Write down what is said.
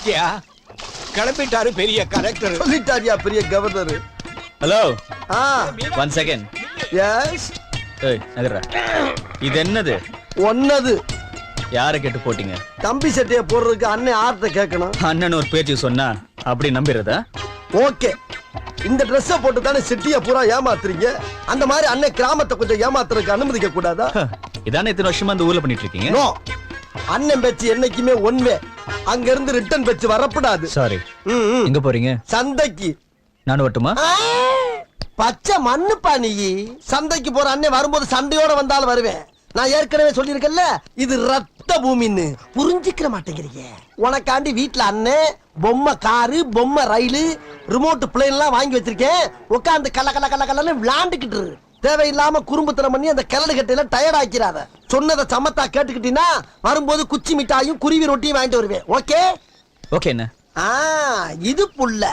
பாத்தியா கிளம்பிட்டாரு பெரிய கலெக்டர். சொல்லிட்டாரியா பெரிய கவர்னர். ஹலோ ஆ 1 செகண்ட். எஸ். ஏய் நகர்றா. இது என்னது? ஒன்னது. யாரை கேட்டு போட்டீங்க? தம்பி சட்டையை போடுறதுக்கு அண்ணன் ஆர்ட்ட கேட்கணும். அண்ணன் ஒரு பேச்சு சொன்னா அப்படி நம்பிடுறதா? ஓகே, இந்த ட்ரெஸ்ஸை போட்டு தானே சிட்டியை பூரா ஏமாத்துறீங்க. அந்த மாதிரி அண்ணன் கிராமத்தை கொஞ்சம் ஏமாத்துறதுக்கு அனுமதிக்க கூடாதா? இதானே இத்தனை வருஷமா அந்த ஊர்ல பண்ணிட்டு இருக்கீங்க? நோ, அண்ணன் பேச்சு என்னைக்குமே ஒன்வே. அங்க இருந்து ரிட்டர்ன் பேச்சு வரப்படாது. சாரி. எங்க போறீங்க? சந்தைக்கு. நானும் வரட்டுமா? பச்சை மண்ணுப்பா நீ. சந்தைக்கு போற அண்ணன் வரும்போது சண்டையோட வந்தாலும் வருவேன். நான் ஏற்கனவே சொல்லியிருக்கேன்ல, இது ரத்த பூமின்னு. புரிஞ்சுக்கிற மாட்டேங்கிறீங்க. உனக்காண்டி வீட்டுல அண்ணன் பொம்மை காரு, பொம்மை ரயிலு, ரிமோட் பிளேன் எல்லாம் வாங்கி வச்சிருக்கேன். உட்காந்து கல்ல கல்ல கல்ல கல்லன்னு விளாண்டுக்கிட்டு இரு. தேவையில்லாம குறும்புத்தனம் பண்ணி அந்த கிளடு கட்டையில டயர்ட் ஆக்கிறாத. சொன்னதை சமத்தா கேட்டுக்கிட்டீங்கன்னா வரும்போது குச்சி மிட்டாயும் குருவி ரொட்டியும் வாங்கிட்டு வருவேன். ஓகே ஓகே என்ன? இது புள்ள.